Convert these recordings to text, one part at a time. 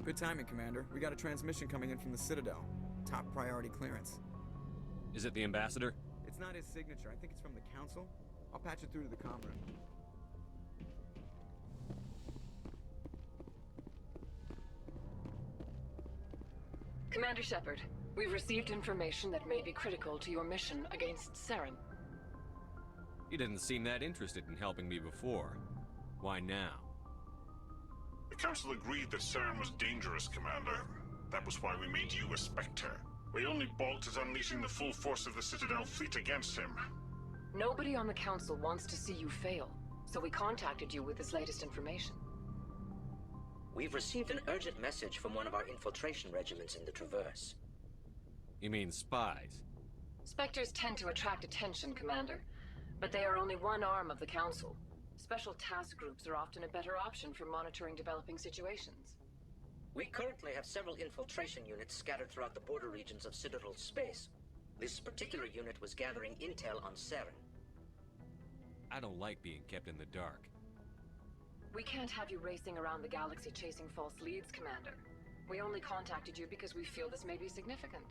Good timing, Commander. We got a transmission coming in from the Citadel. Top priority clearance. Is it the ambassador? It's not his signature. I think it's from the Council. I'll patch it through to the comm room. Commander Shepard, we've received information that may be critical to your mission against Saren. You didn't seem that interested in helping me before. Why now? The Council agreed that Saren was dangerous, Commander. That was why we made you a Spectre. We only balked at unleashing the full force of the Citadel fleet against him. Nobody on the Council wants to see you fail, so we contacted you with this latest information. We've received an urgent message from one of our infiltration regiments in the Traverse. You mean spies? Spectres tend to attract attention, Commander, but they are only one arm of the Council. Special task groups are often a better option for monitoring developing situations. We currently have several infiltration units scattered throughout the border regions of Citadel space. This particular unit was gathering intel on Saren. I don't like being kept in the dark. We can't have you racing around the galaxy chasing false leads, Commander. We only contacted you because we feel this may be significant.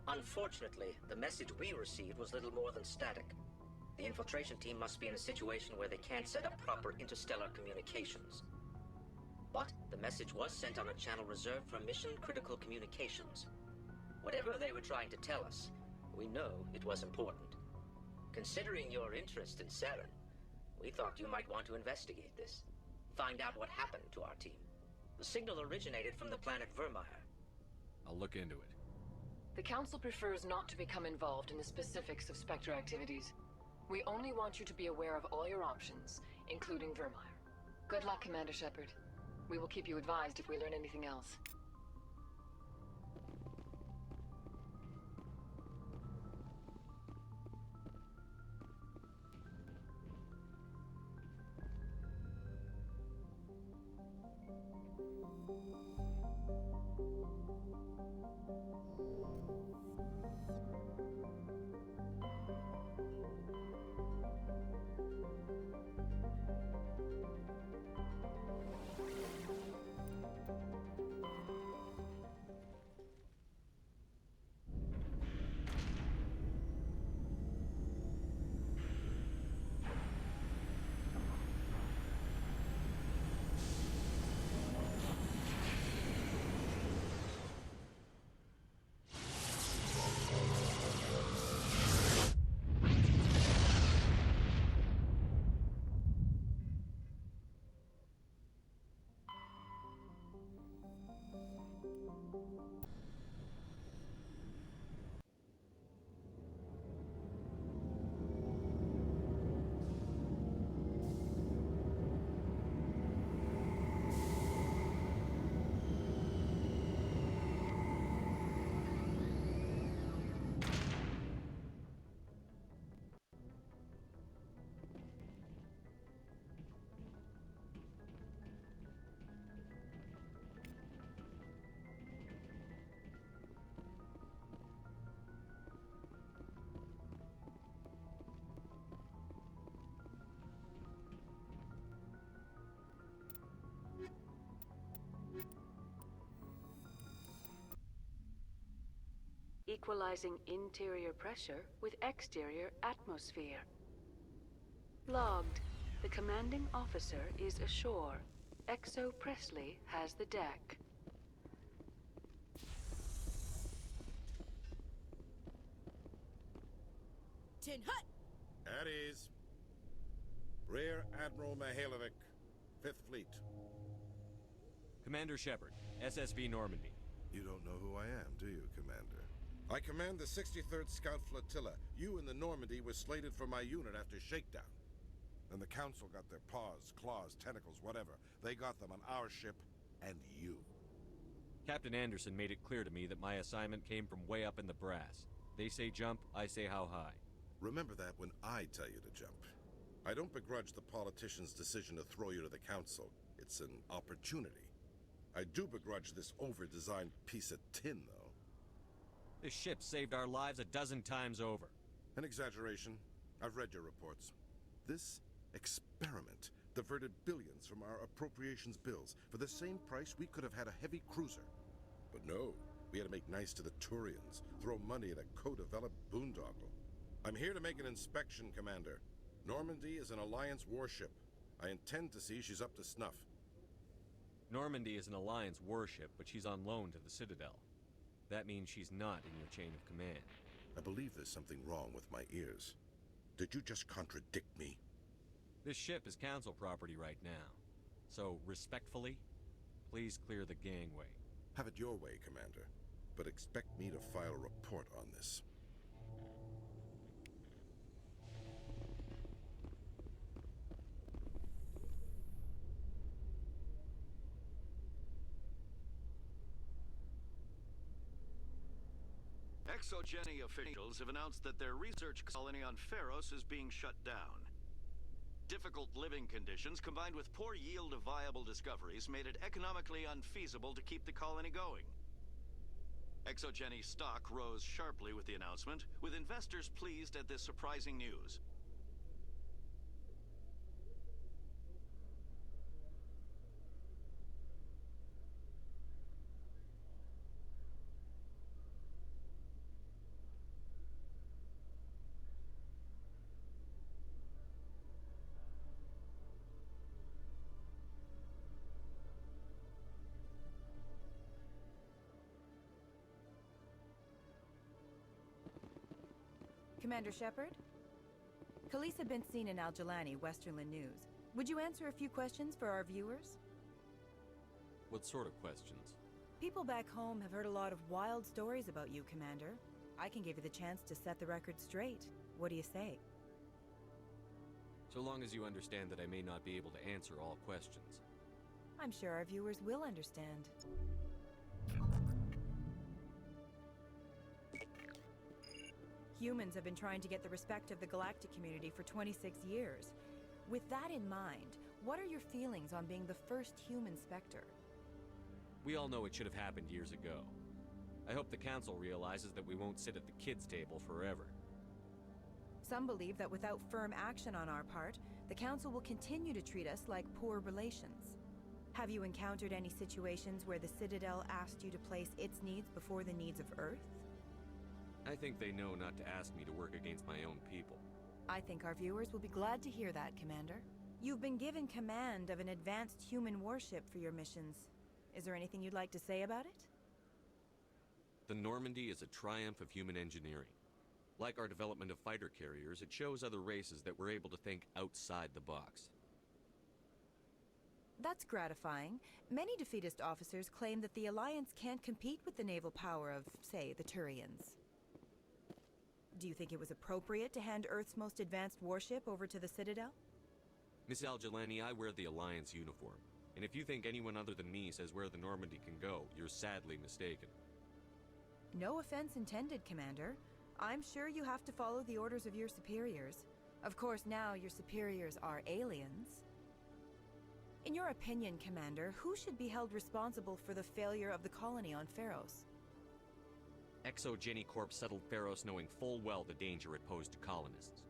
Unfortunately, the message we received was little more than static. The infiltration team must be in a situation where they can't set up proper interstellar communications. But the message was sent on a channel reserved for mission-critical communications. Whatever they were trying to tell us, we know it was important. Considering your interest in Saren, we thought you might want to investigate this. Find out what happened to our team. The signal originated from the planet Vermeer. I'll look into it. The Council prefers not to become involved in the specifics of Spectre activities. We only want you to be aware of all your options, including Vermeer. Good luck, Commander Shepard. We will keep you advised if we learn anything else. Equalizing interior pressure with exterior atmosphere. Logged. The commanding officer is ashore. Exo Presley has the deck. Tin Hut! At ease. Rear Admiral Mihailovic, 5th Fleet. Commander Shepard, SSV Normandy. You don't know who I am, do you, Commander? I command the 63rd Scout Flotilla. You and the Normandy were slated for my unit after shakedown. Then the Council got their paws, claws, tentacles, whatever. They got them on our ship, and you. Captain Anderson made it clear to me that my assignment came from way up in the brass. They say jump, I say how high. Remember that when I tell you to jump. I don't begrudge the politician's decision to throw you to the Council. It's an opportunity. I do begrudge this over-designed piece of tin, though. This ship saved our lives a dozen times over. An exaggeration. I've read your reports. This experiment diverted billions from our appropriations bills. For the same price, we could have had a heavy cruiser. But no, we had to make nice to the Turians, throw money at a co-developed boondoggle. I'm here to make an inspection, Commander. Normandy is an Alliance warship. I intend to see she's up to snuff. Normandy is an Alliance warship, but she's on loan to the Citadel. That means she's not in your chain of command. I believe there's something wrong with my ears. Did you just contradict me? This ship is Council property right now. So, respectfully, please clear the gangway. Have it your way, Commander. But expect me to file a report on this. Exogeny officials have announced that their research colony on Pharos is being shut down. Difficult living conditions combined with poor yield of viable discoveries made it economically unfeasible to keep the colony going. Exogeny stock rose sharply with the announcement, with investors pleased at this surprising news. Commander Shepard? Khaleesa bint Sina Al-Jalani, Westerland News. Would you answer a few questions for our viewers? What sort of questions? People back home have heard a lot of wild stories about you, Commander. I can give you the chance to set the record straight. What do you say? So long as you understand that I may not be able to answer all questions. I'm sure our viewers will understand. Humans have been trying to get the respect of the galactic community for 26 years. With that in mind, what are your feelings on being the first human Spectre? We all know it should have happened years ago. I hope the Council realizes that we won't sit at the kids' table forever. Some believe that without firm action on our part, the Council will continue to treat us like poor relations. Have you encountered any situations where the Citadel asked you to place its needs before the needs of Earth? I think they know not to ask me to work against my own people. I think our viewers will be glad to hear that, Commander. You've been given command of an advanced human warship for your missions. Is there anything you'd like to say about it? The Normandy is a triumph of human engineering. Like our development of fighter carriers, it shows other races that we're able to think outside the box. That's gratifying. Many defeatist officers claim that the Alliance can't compete with the naval power of, say, the Turians. Do you think it was appropriate to hand Earth's most advanced warship over to the Citadel? Miss Al-Jalani, I wear the Alliance uniform. And if you think anyone other than me says where the Normandy can go, you're sadly mistaken. No offense intended, Commander. I'm sure you have to follow the orders of your superiors. Of course, now your superiors are aliens. In your opinion, Commander, who should be held responsible for the failure of the colony on Pharos? Exogeny Corp settled Pharos knowing full well the danger it posed to colonists.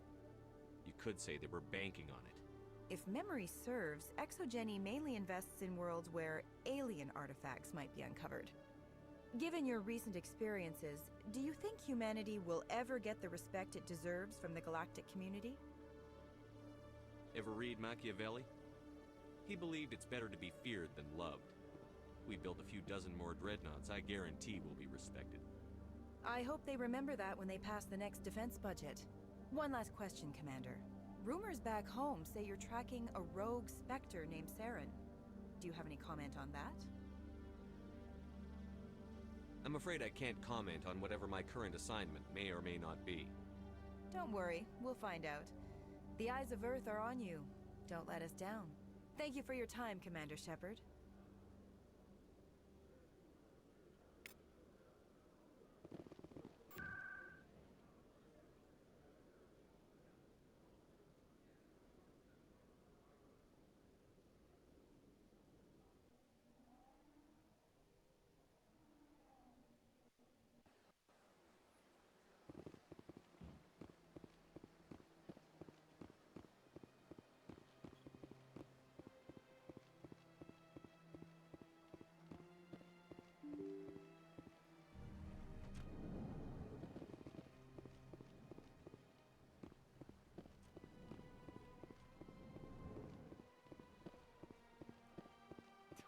You could say they were banking on it. If memory serves, Exogeny mainly invests in worlds where alien artifacts might be uncovered. Given your recent experiences, do you think humanity will ever get the respect it deserves from the galactic community? Ever read Machiavelli? He believed it's better to be feared than loved. We build a few dozen more dreadnoughts, I guarantee we'll be respected. I hope they remember that when they pass the next defense budget. One last question, Commander. Rumors back home say you're tracking a rogue Spectre named Saren. Do you have any comment on that? I'm afraid I can't comment on whatever my current assignment may or may not be. Don't worry, we'll find out. The eyes of Earth are on you. Don't let us down. Thank you for your time, Commander Shepard.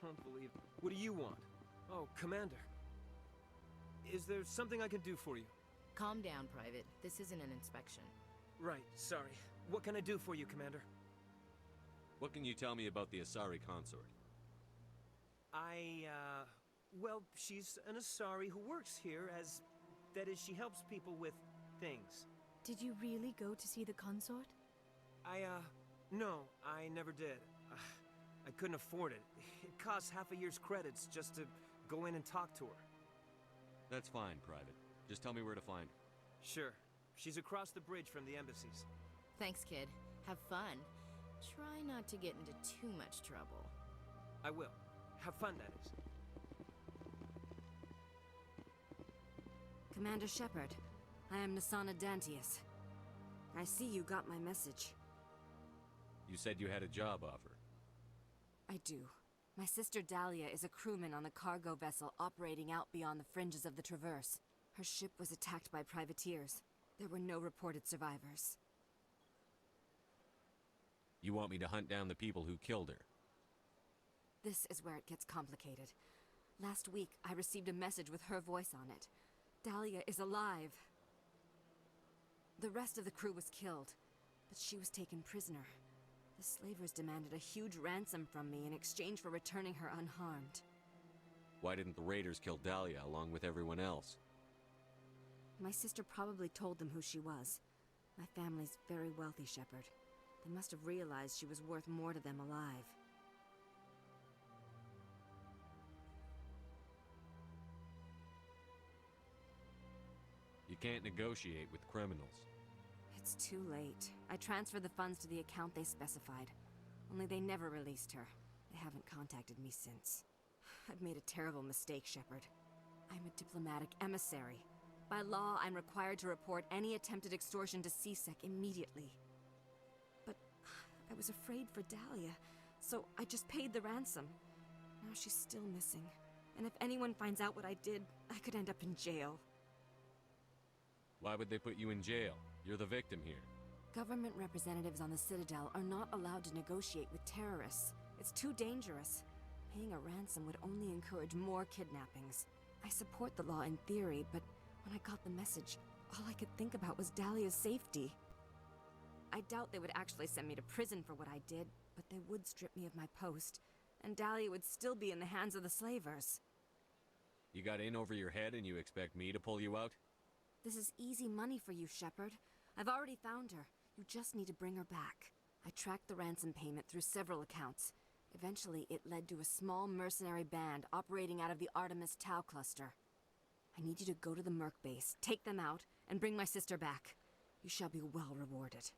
Unbelievable. What do you want? Oh, Commander. Is there something I can do for you? Calm down, Private. This isn't an inspection. Right, sorry. What can I do for you, Commander? What can you tell me about the Asari consort? Well, she's an Asari who works here as... That is, she helps people with things. Did you really go to see the consort? No, I never did. I couldn't afford it. It costs half a year's credits just to go in and talk to her. That's fine, Private. Just tell me where to find her. Sure. She's across the bridge from the embassies. Thanks, kid. Have fun. Try not to get into too much trouble. I will. Have fun, that is. Commander Shepard, I am Nasana Dantius. I see you got my message. You said you had a job offer. I do. My sister Dahlia is a crewman on the cargo vessel operating out beyond the fringes of the Traverse. Her ship was attacked by privateers. There were no reported survivors. You want me to hunt down the people who killed her? This is where it gets complicated. Last week, I received a message with her voice on it. Dahlia is alive. The rest of the crew was killed, but she was taken prisoner. The slavers demanded a huge ransom from me in exchange for returning her unharmed. Why didn't the raiders kill Dahlia along with everyone else? My sister probably told them who she was. My family's very wealthy, Shepard. They must have realized she was worth more to them alive. You can't negotiate with criminals. It's too late. I transferred the funds to the account they specified. Only they never released her. They haven't contacted me since. I've made a terrible mistake, Shepard. I'm a diplomatic emissary. By law, I'm required to report any attempted extortion to C-Sec immediately. But I was afraid for Dahlia, so I just paid the ransom. Now she's still missing. And if anyone finds out what I did, I could end up in jail. Why would they put you in jail? You're the victim here. Government representatives on the Citadel are not allowed to negotiate with terrorists. It's too dangerous. Paying a ransom would only encourage more kidnappings. I support the law in theory, but when I got the message, all I could think about was Dahlia's safety. I doubt they would actually send me to prison for what I did, but they would strip me of my post, and Dahlia would still be in the hands of the slavers. You got in over your head and you expect me to pull you out? This is easy money for you, Shepard. I've already found her. You just need to bring her back. I tracked the ransom payment through several accounts. Eventually, it led to a small mercenary band operating out of the Artemis Tau cluster. I need you to go to the Merc base, take them out, and bring my sister back. You shall be well rewarded.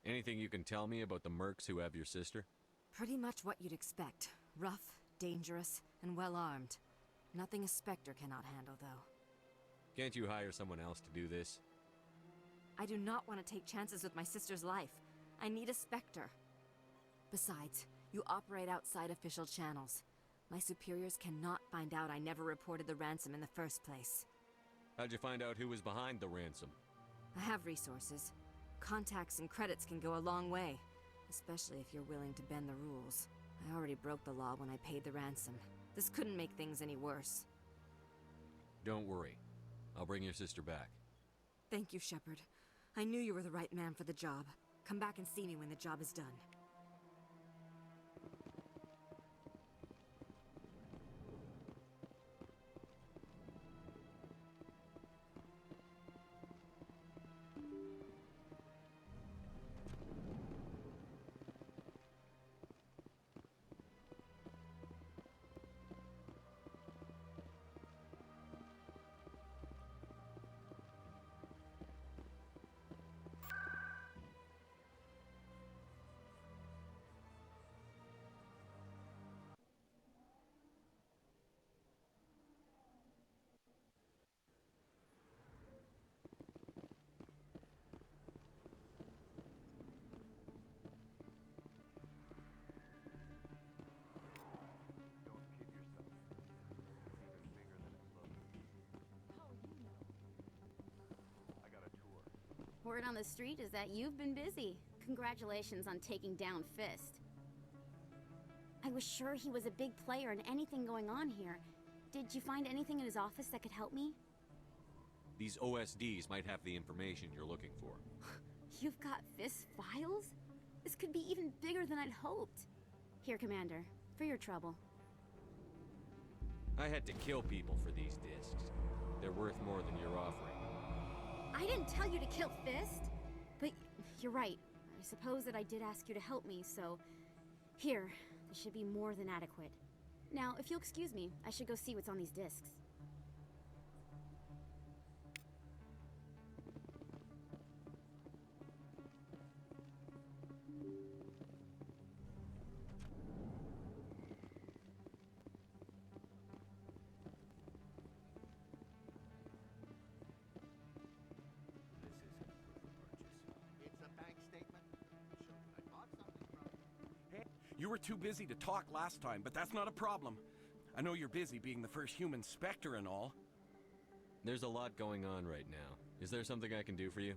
Anything you can tell me about the mercs who have your sister? Pretty much what you'd expect. Rough, dangerous, and well-armed. Nothing a Spectre cannot handle, though. Can't you hire someone else to do this? I do not want to take chances with my sister's life. I need a Spectre. Besides, you operate outside official channels. My superiors cannot find out I never reported the ransom in the first place. How'd you find out who was behind the ransom? I have resources. Contacts and credits can go a long way, especially if you're willing to bend the rules. I already broke the law when I paid the ransom. This couldn't make things any worse. Don't worry. I'll bring your sister back. Thank you, Shepard. I knew you were the right man for the job. Come back and see me when the job is done. Word on the street is that you've been busy. Congratulations on taking down Fist. I was sure he was a big player in anything going on here. Did you find anything in his office that could help me? These OSDs might have the information you're looking for. You've got Fist's files? This could be even bigger than I'd hoped. Here, Commander, for your trouble. I had to kill people for these discs. They're worth more than you're offering. I didn't tell you to kill Fist! But you're right. I suppose that I did ask you to help me, so... Here, this should be more than adequate. Now, if you'll excuse me, I should go see what's on these discs. You were too busy to talk last time, but that's not a problem. I know you're busy being the first human Spectre and all. There's a lot going on right now. Is there something I can do for you?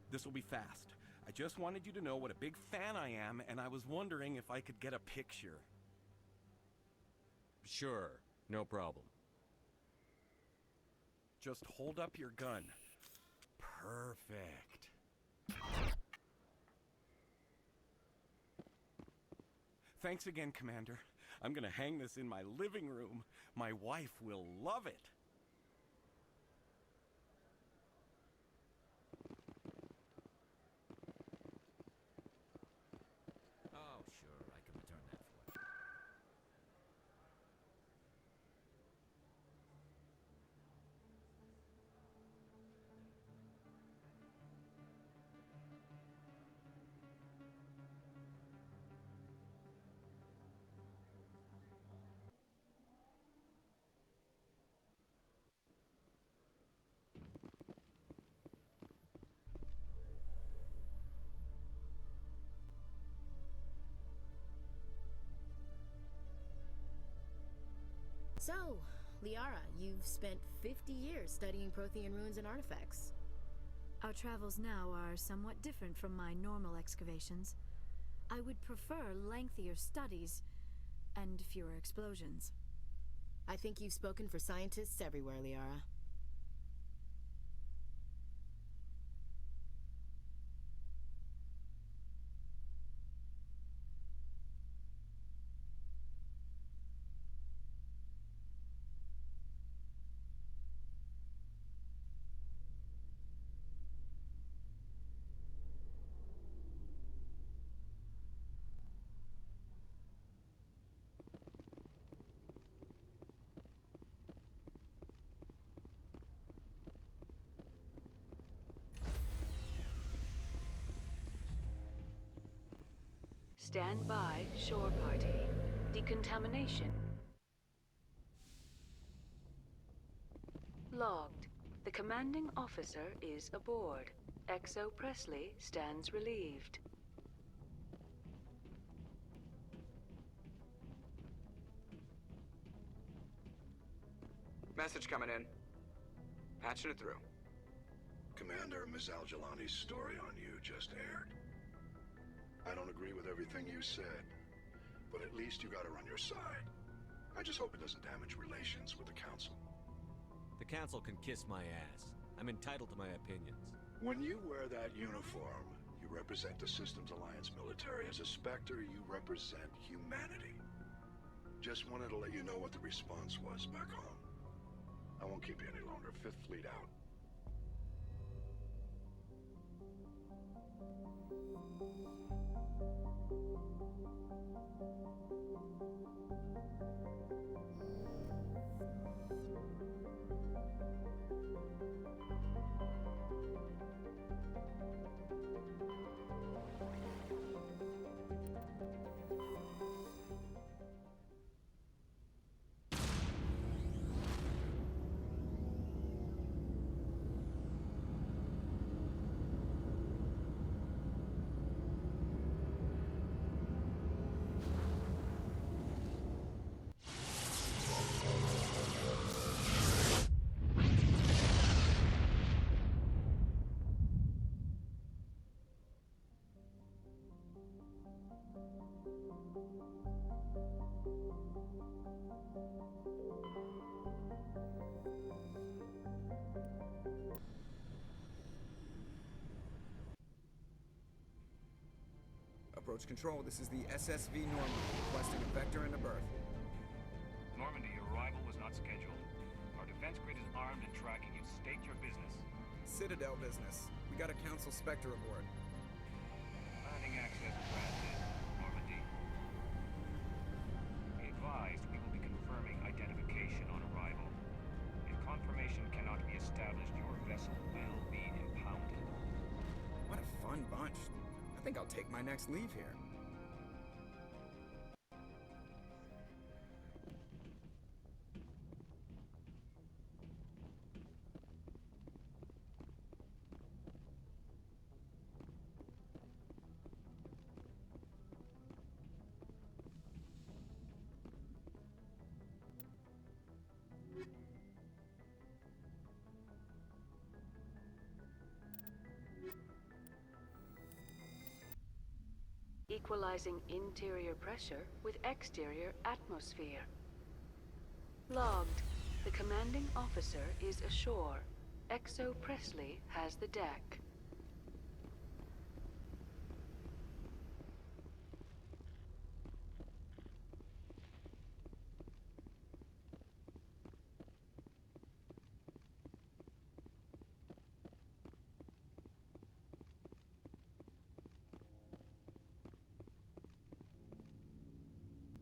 This will be fast. I just wanted you to know what a big fan I am, and I was wondering if I could get a picture. Sure, no problem. Just hold up your gun. Perfect. Thanks again, Commander. I'm gonna hang this in my living room. My wife will love it. Oh, sure, I can return that for you. So, Liara, you've spent 50 years studying Prothean ruins and artifacts. Our travels now are somewhat different from my normal excavations. I would prefer lengthier studies and fewer explosions. I think you've spoken for scientists everywhere, Liara. Stand by, shore party. Decontamination. Logged. The commanding officer is aboard. Exo Presley stands relieved. Message coming in. Patching it through. Commander, Ms. Al-Jalani's story on you just aired. I don't agree with everything you said, but at least you got her on your side. I just hope it doesn't damage relations with the Council. The Council can kiss my ass. I'm entitled to my opinions. When you wear that uniform, you represent the Systems Alliance military. As a Spectre, you represent humanity. Just wanted to let you know what the response was back home. I won't keep you any longer. Fifth Fleet out. Approach control, this is the SSV Normandy, requesting a vector and a berth. Normandy, your arrival was not scheduled. Our defense grid is armed and tracking you. State your business. Citadel business. We got a Council Spectre aboard. Landing access granted, Normandy. Be advised, we will be confirming identification on arrival. If confirmation cannot be established, your vessel will be impounded. What a fun bunch. I think I'll take my next leave here. Equalizing interior pressure with exterior atmosphere. Logged. The commanding officer is ashore. XO Presley has the deck.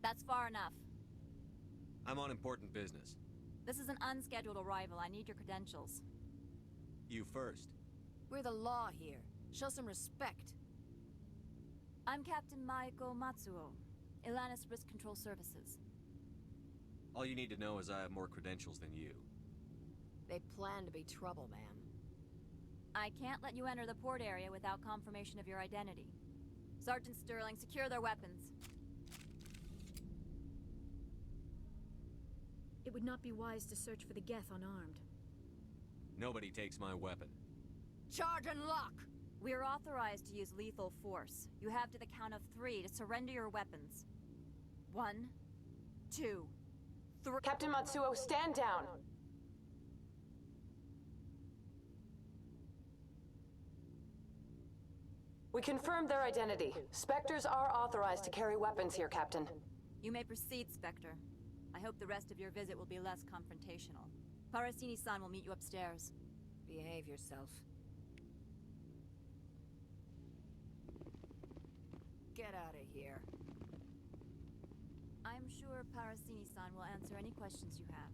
That's far enough. I'm on important business. This is an unscheduled arrival. I need your credentials. You first. We're the law here. Show some respect. I'm Captain Maiko Matsuo, Ilanis Risk Control Services. All you need to know is I have more credentials than you. They plan to be trouble, ma'am. I can't let you enter the port area without confirmation of your identity. Sergeant Sterling, secure their weapons. It would not be wise to search for the Geth unarmed. Nobody takes my weapon. Charge and lock! We're authorized to use lethal force. You have to the count of 3 to surrender your weapons. 1, 2, 3. Captain Matsuo, stand down! We confirmed their identity. Spectres are authorized to carry weapons here, Captain. You may proceed, Spectre. I hope the rest of your visit will be less confrontational. Parasini-san will meet you upstairs. Behave yourself. Get out of here. I'm sure Parasini-san will answer any questions you have.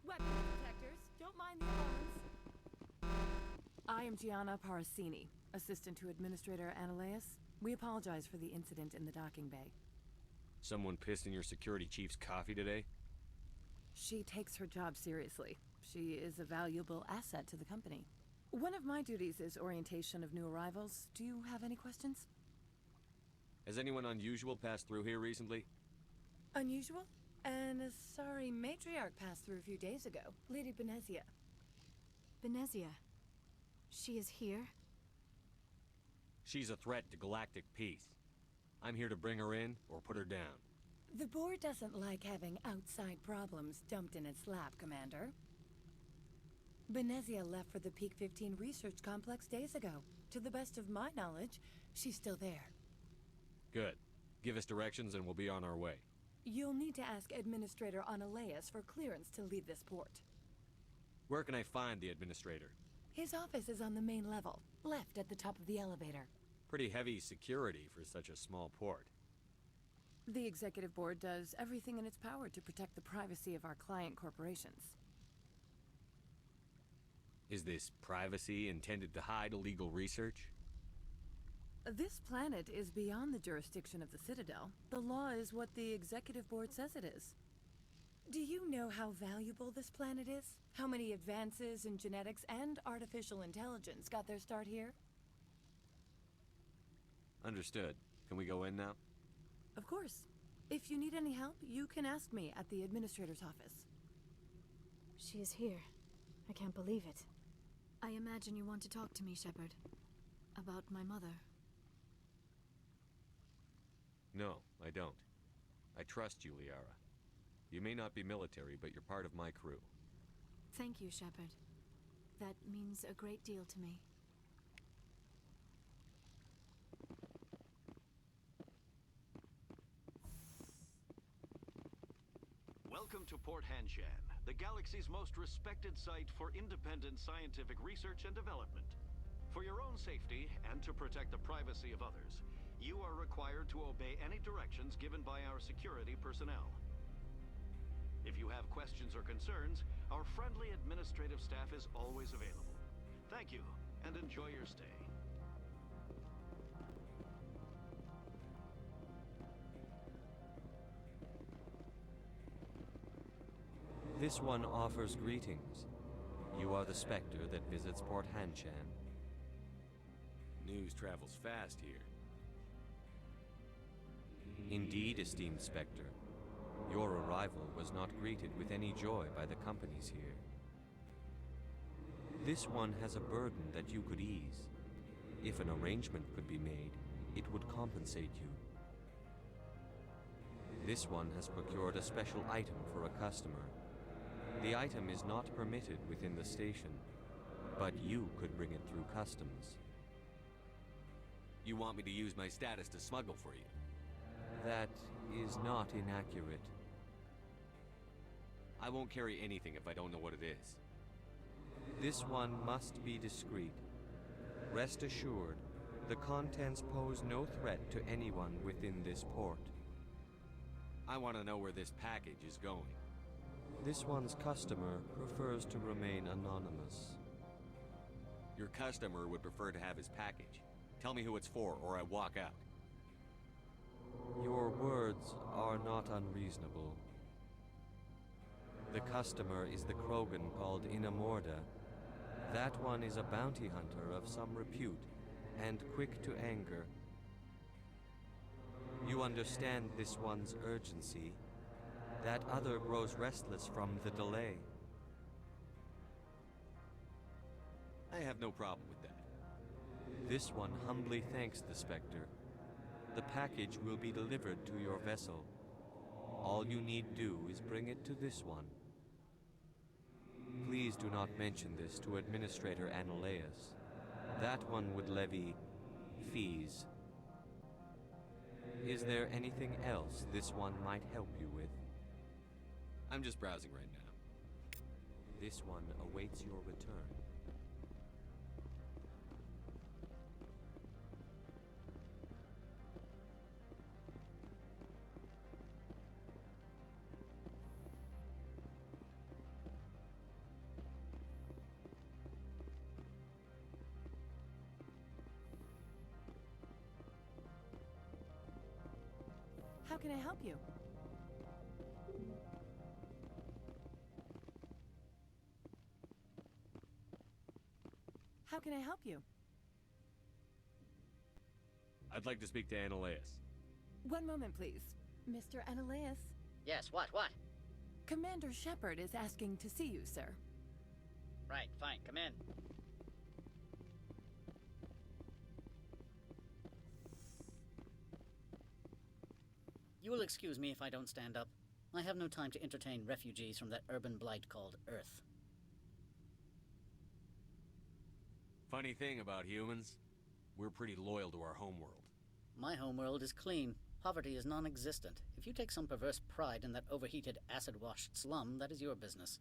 Weapons detectors, don't mind the alarms. I am Gianna Parasini, assistant to Administrator Ananias. We apologize for the incident in the docking bay. Someone pissed in your security chief's coffee today? She takes her job seriously. She is a valuable asset to the company. One of my duties is orientation of new arrivals. Do you have any questions? Has anyone unusual passed through here recently? Unusual? And a sorry matriarch passed through a few days ago. Lady Benezia. Benezia? She is here? She's a threat to galactic peace. I'm here to bring her in or put her down. The board doesn't like having outside problems dumped in its lap, Commander. Benezia left for the Peak 15 research complex days ago. To the best of my knowledge, she's still there. Good. Give us directions and we'll be on our way. You'll need to ask Administrator Ananias for clearance to leave this port. Where can I find the Administrator? His office is on the main level, left at the top of the elevator. Pretty heavy security for such a small port. The Executive Board does everything in its power to protect the privacy of our client corporations. Is this privacy intended to hide illegal research? This planet is beyond the jurisdiction of the Citadel. The law is what the Executive Board says it is. Do you know how valuable this planet is? How many advances in genetics and artificial intelligence got their start here? Understood. Can we go in now? Of course. If you need any help, you can ask me at the Administrator's office. She is here. I can't believe it. I imagine you want to talk to me, Shepard. About my mother. No, I don't. I trust you, Liara. You may not be military, but you're part of my crew. Thank you, Shepard. That means a great deal to me. Welcome to Port Hanshan, the galaxy's most respected site for independent scientific research and development. For your own safety and to protect the privacy of others, you are required to obey any directions given by our security personnel. If you have questions or concerns, our friendly administrative staff is always available. Thank you, and enjoy your stay. This one offers greetings. You are the Spectre that visits Port Hanshan. News travels fast here. Indeed, esteemed Spectre. Your arrival was not greeted with any joy by the companies here. This one has a burden that you could ease. If an arrangement could be made, it would compensate you. This one has procured a special item for a customer. The item is not permitted within the station, but you could bring it through customs. You want me to use my status to smuggle for you? That is not inaccurate. I won't carry anything if I don't know what it is. This one must be discreet. Rest assured, the contents pose no threat to anyone within this port. I want to know where this package is going. This one's customer prefers to remain anonymous. Your customer would prefer to have his package. Tell me who it's for, or I walk out. Your words are not unreasonable. The customer is the Krogan called Inamorda. That one is a bounty hunter of some repute, and quick to anger. You understand this one's urgency. That other grows restless from the delay. I have no problem with that. This one humbly thanks the Spectre. The package will be delivered to your vessel. All you need do is bring it to this one. Please do not mention this to Administrator Analeas. That one would levy fees. Is there anything else this one might help you with? I'm just browsing right now. This one awaits your return. How can I help you? How can I help you? I'd like to speak to Analeas. One moment, please. Mr. Analeas? Yes, what? Commander Shepard is asking to see you, sir. Right, fine, come in. You will excuse me if I don't stand up. I have no time to entertain refugees from that urban blight called Earth. Funny thing about humans, we're pretty loyal to our homeworld. My homeworld is clean. Poverty is non-existent. If you take some perverse pride in that overheated, acid-washed slum, that is your business.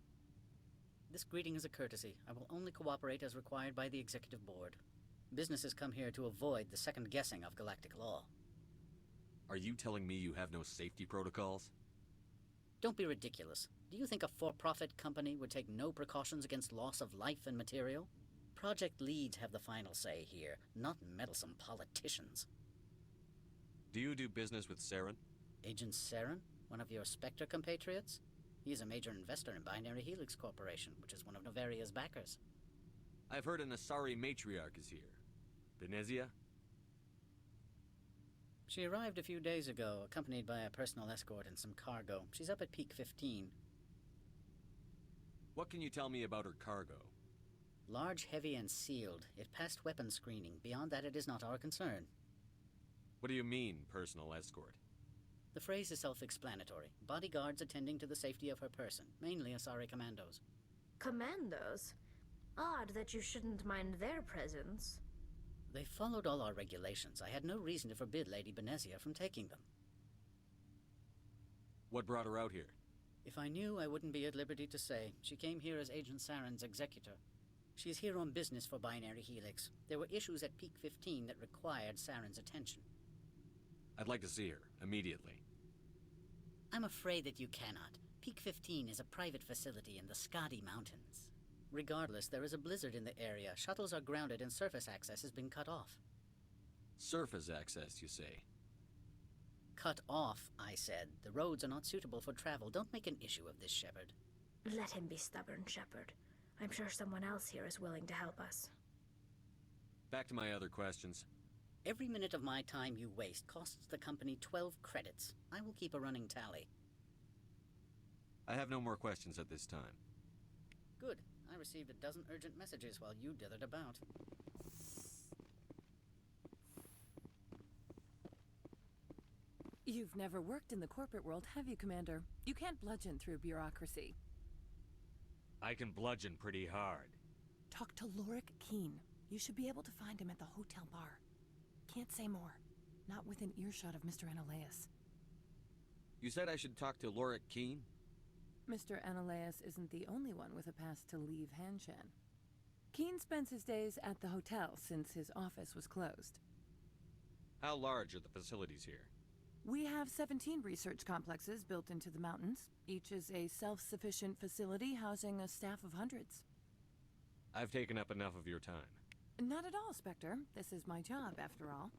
This greeting is a courtesy. I will only cooperate as required by the Executive Board. Businesses come here to avoid the second-guessing of galactic law. Are you telling me you have no safety protocols? Don't be ridiculous. Do you think a for-profit company would take no precautions against loss of life and material? Project leads have the final say here, not meddlesome politicians. Do you do business with Saren? Agent Saren? One of your Spectre compatriots? He is a major investor in Binary Helix Corporation, which is one of Novaria's backers. I've heard an Asari matriarch is here. Benezia? She arrived a few days ago, accompanied by a personal escort and some cargo. She's up at Peak 15. What can you tell me about her cargo? Large, heavy, and sealed. It passed weapons screening. Beyond that, it is not our concern. What do you mean, personal escort? The phrase is self-explanatory. Bodyguards attending to the safety of her person, mainly Asari commandos. Commandos? Odd that you shouldn't mind their presence. They followed all our regulations. I had no reason to forbid Lady Benezia from taking them. What brought her out here? If I knew, I wouldn't be at liberty to say. She came here as Agent Saren's executor. She's here on business for Binary Helix. There were issues at Peak 15 that required Saren's attention. I'd like to see her, immediately. I'm afraid that you cannot. Peak 15 is a private facility in the Skadi Mountains. Regardless, there is a blizzard in the area. Shuttles are grounded and surface access has been cut off. Surface access, you say? Cut off, I said. The roads are not suitable for travel. Don't make an issue of this, Shepard. Let him be stubborn, Shepard. I'm sure someone else here is willing to help us. Back to my other questions. Every minute of my time you waste costs the company 12 credits. I will keep a running tally. I have no more questions at this time. Good. I received a dozen urgent messages while you dithered about. You've never worked in the corporate world, have you, Commander? You can't bludgeon through bureaucracy. I can bludgeon pretty hard. Talk to Lorik Keene. You should be able to find him at the hotel bar. Can't say more. Not within earshot of Mr. Analaeus. You said I should talk to Lorik Keene? Mr. Analaeus isn't the only one with a pass to leave Hanshan. Keene spends his days at the hotel since his office was closed. How large are the facilities here? We have 17 research complexes built into the mountains. Each is a self-sufficient facility housing a staff of hundreds. I've taken up enough of your time. Not at all, Spectre. This is my job, after all.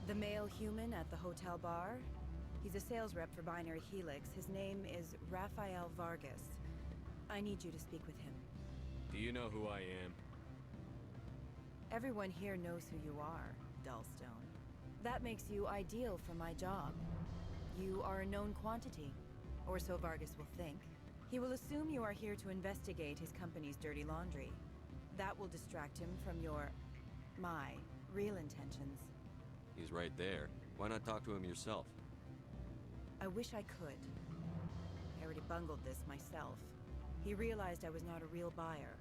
The male human at the hotel bar? He's a sales rep for Binary Helix. His name is Raphael Vargas. I need you to speak with him. Do you know who I am? Everyone here knows who you are, Dullstone. That makes you ideal for my job. You are a known quantity, or so Vargas will think. He will assume you are here to investigate his company's dirty laundry. That will distract him from my real intentions. He's right there. Why not talk to him yourself? I wish I could. I already bungled this myself. He realized I was not a real buyer.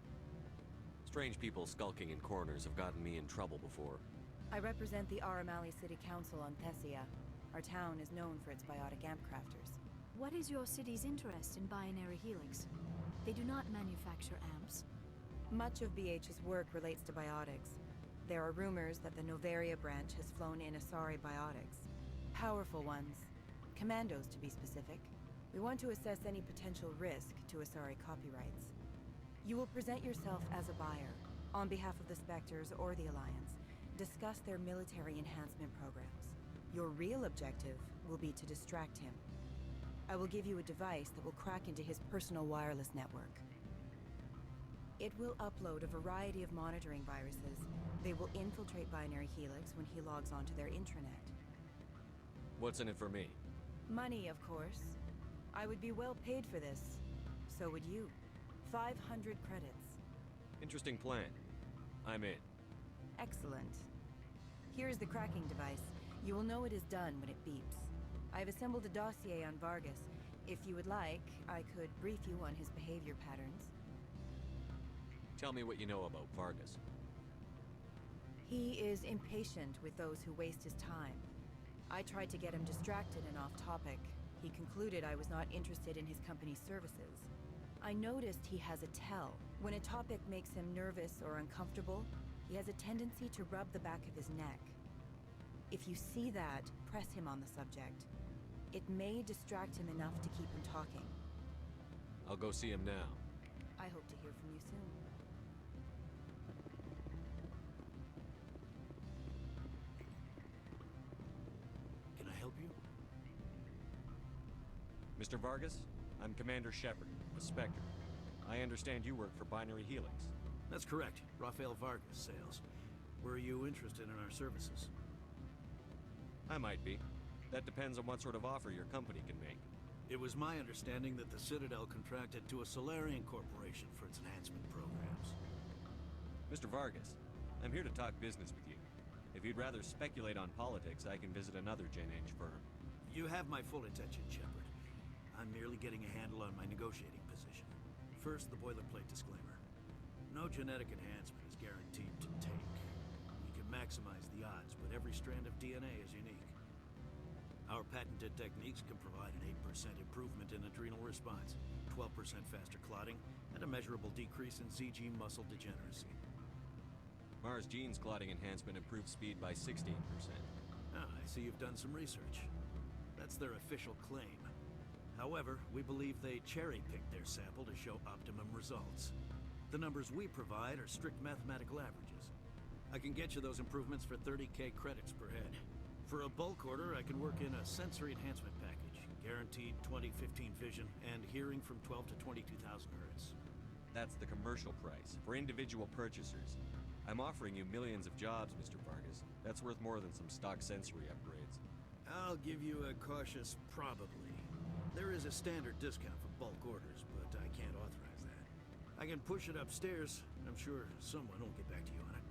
Strange people skulking in corners have gotten me in trouble before. I represent the Aramali City Council on Thessia. Our town is known for its biotic amp crafters. What is your city's interest in Binary Helix? They do not manufacture amps. Much of BH's work relates to biotics. There are rumors that the Noveria branch has flown in Asari biotics. Powerful ones. Commandos, to be specific. We want to assess any potential risk to Asari copyrights. You will present yourself as a buyer, on behalf of the Spectres or the Alliance. Discuss their military enhancement programs. Your real objective will be to distract him. I will give you a device that will crack into his personal wireless network. It will upload a variety of monitoring viruses. They will infiltrate Binary Helix when he logs onto their intranet. What's in it for me? Money, of course. I would be well paid for this. So would you. 500 credits. Interesting plan. I'm in. Excellent. Here's the cracking device. You will know it is done when it beeps. I've assembled a dossier on Vargas. If you would like, I could brief you on his behavior patterns. Tell me what you know about Vargas. He is impatient with those who waste his time. I tried to get him distracted and off topic. He concluded I was not interested in his company's services. I noticed he has a tell. When a topic makes him nervous or uncomfortable, he has a tendency to rub the back of his neck. If you see that, press him on the subject. It may distract him enough to keep him talking. I'll go see him now. I hope to hear from you soon. Can I help you? Mr. Vargas, I'm Commander Shepard, a Spectre. I understand you work for Binary Helix. That's correct. Rafael Vargas, sales. Were you interested in our services? I might be. That depends on what sort of offer your company can make. It was my understanding that the Citadel contracted to a Solarian corporation for its enhancement programs. Mr. Vargas, I'm here to talk business with you. If you'd rather speculate on politics, I can visit another Gen Eng firm. You have my full attention, Shepard. I'm merely getting a handle on my negotiating position. First, the boilerplate disclaimer. No genetic enhancement is guaranteed to take. We can maximize the odds, but every strand of DNA is unique. Our patented techniques can provide an 8% improvement in adrenal response, 12% faster clotting, and a measurable decrease in ZG muscle degeneracy. Mars Gene's clotting enhancement improves speed by 16%. Ah, I see you've done some research. That's their official claim. However, we believe they cherry-picked their sample to show optimum results. The numbers we provide are strict mathematical averages. I can get you those improvements for 30k credits per head. For a bulk order, I can work in a sensory enhancement package, guaranteed 20/15 vision, and hearing from 12 to 22,000 hertz. That's the commercial price, for individual purchasers. I'm offering you millions of jobs, Mr. Vargas. That's worth more than some stock sensory upgrades. I'll give you a cautious probably. There is a standard discount for bulk orders, but I can't authorize that. I can push it upstairs. I'm sure someone will get back to you on it.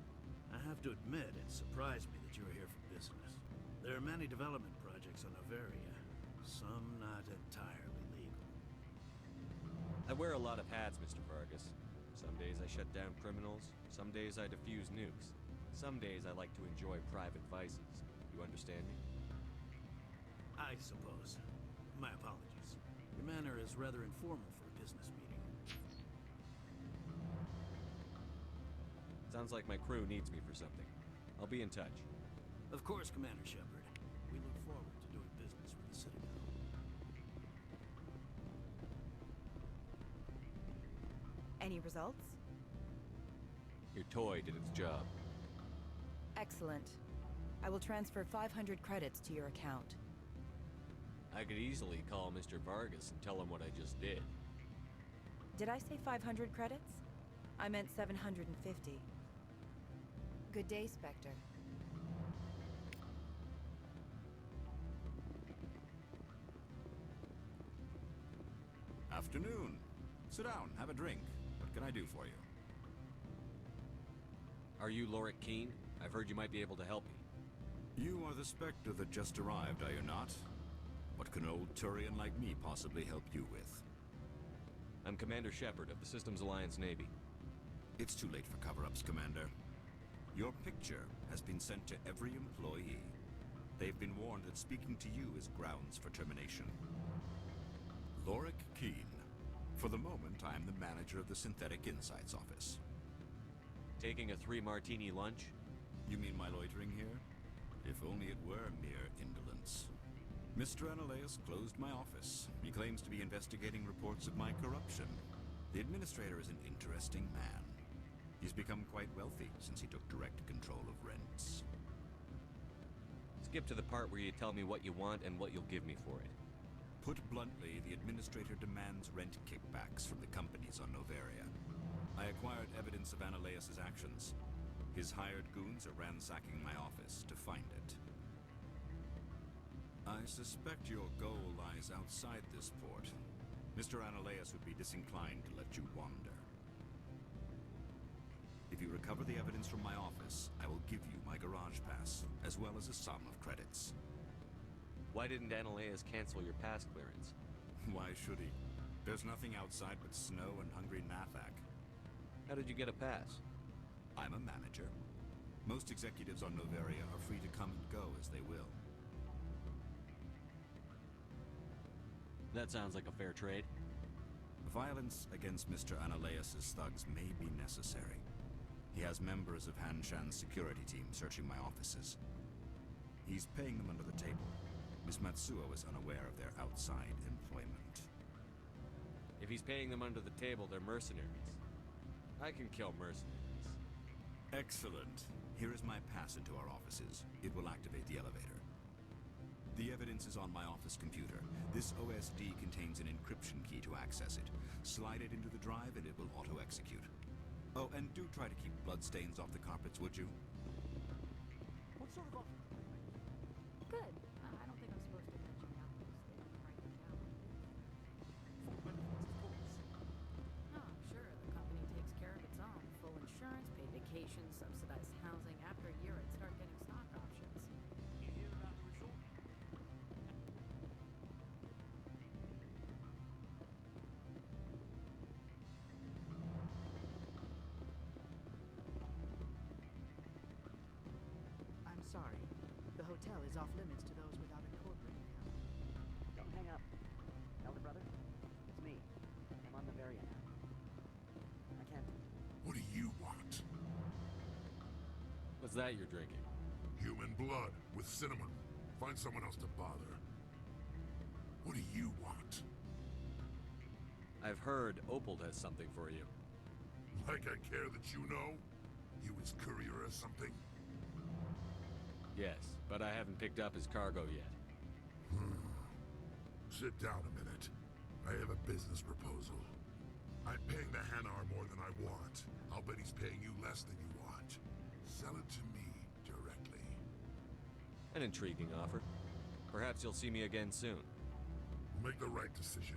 I have to admit, it surprised me that you were here for business. There are many development projects on Noveria, some not entirely legal. I wear a lot of hats, Mr. Vargas. Some days I shut down criminals, some days I defuse nukes. Some days I like to enjoy private vices. You understand me? I suppose. My apologies. Your manner is rather informal for a business meeting. Sounds like my crew needs me for something. I'll be in touch. Of course, Commander Shepard. We look forward to doing business with the Citadel. Any results? Your toy did its job. Excellent. I will transfer 500 credits to your account. I could easily call Mr. Vargas and tell him what I just did. Did I say 500 credits? I meant 750. Good day, Spectre. Afternoon. Sit down, have a drink. What can I do for you? Are you Lorik Keene? I've heard you might be able to help me. You are the Spectre that just arrived, are you not? What can an old Turian like me possibly help you with? I'm Commander Shepard of the Systems Alliance Navy. It's too late for cover-ups, Commander. Your picture has been sent to every employee. They've been warned that speaking to you is grounds for termination. Lorik Keene. For the moment, I am the manager of the Synthetic Insights Office. Taking a 3-martini lunch? You mean my loitering here? If only it were mere indolence. Mr. Analeus closed my office. He claims to be investigating reports of my corruption. The administrator is an interesting man. He's become quite wealthy since he took direct control of rents. Skip to the part where you tell me what you want and what you'll give me for it. Put bluntly, the administrator demands rent kickbacks from the companies on Noveria. I acquired evidence of Analeus' actions. His hired goons are ransacking my office to find it. I suspect your goal lies outside this port. Mr. Ananias would be disinclined to let you wander. If you recover the evidence from my office, I will give you my garage pass, as well as a sum of credits. Why didn't Ananias cancel your pass clearance? Why should he? There's nothing outside but snow and hungry Nathak. How did you get a pass? I'm a manager. Most executives on Noveria are free to come and go as they will. That sounds like a fair trade. Violence against Mr. Ananias' thugs may be necessary. He has members of Hanshan's security team searching my offices. He's paying them under the table. Miss Matsuo is unaware of their outside employment. If he's paying them under the table, they're mercenaries. I can kill mercenaries. Excellent. Here is my pass into our offices. It will activate the elevator. The evidence is on my office computer. This OSD contains an encryption key to access it. Slide it into the drive and it will auto-execute. Oh, and do try to keep bloodstains off the carpets, would you? What sort of Good. I don't think I'm supposed to mention how close they are right now. Oh, sure. The company takes care of its own. Full insurance, paid vacation, subsidized housing. After a year, I'd start getting stock options. You hear about the result? I'm sorry. The hotel is off limits to those without a corporate account. Don't hang up. Elder brother, it's me. I'm on Noveria now. I can't... What do you want? What's that you're drinking? Human blood with cinnamon. Find someone else to bother. What do you want? I've heard Opal has something for you. Like I care that you know? You his courier or something? Yes, but I haven't picked up his cargo yet. Sit down a minute. I have a business proposal. I'm paying the Hanar more than I want. I'll bet he's paying you less than you want. Sell it to me directly. An intriguing offer. Perhaps you'll see me again soon. Make the right decision.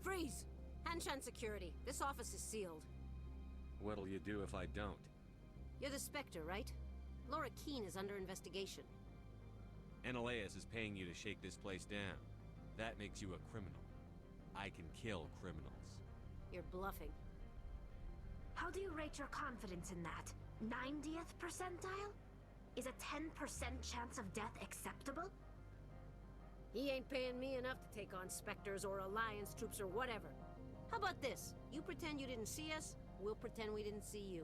Freeze! Hanshan Security. This office is sealed. What'll you do if I don't? You're the Spectre, right? Laura Keene is under investigation. Ananias is paying you to shake this place down. That makes you a criminal. I can kill criminals. You're bluffing. How do you rate your confidence in that? 90th percentile? Is a 10% chance of death acceptable? He ain't paying me enough to take on Spectres or Alliance troops or whatever. How about this? You pretend you didn't see us, we'll pretend we didn't see you.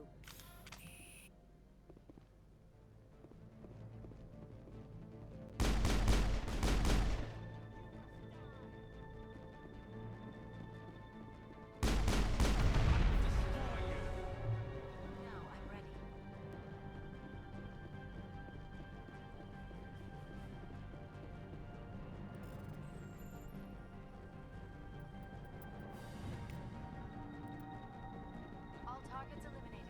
All targets eliminated.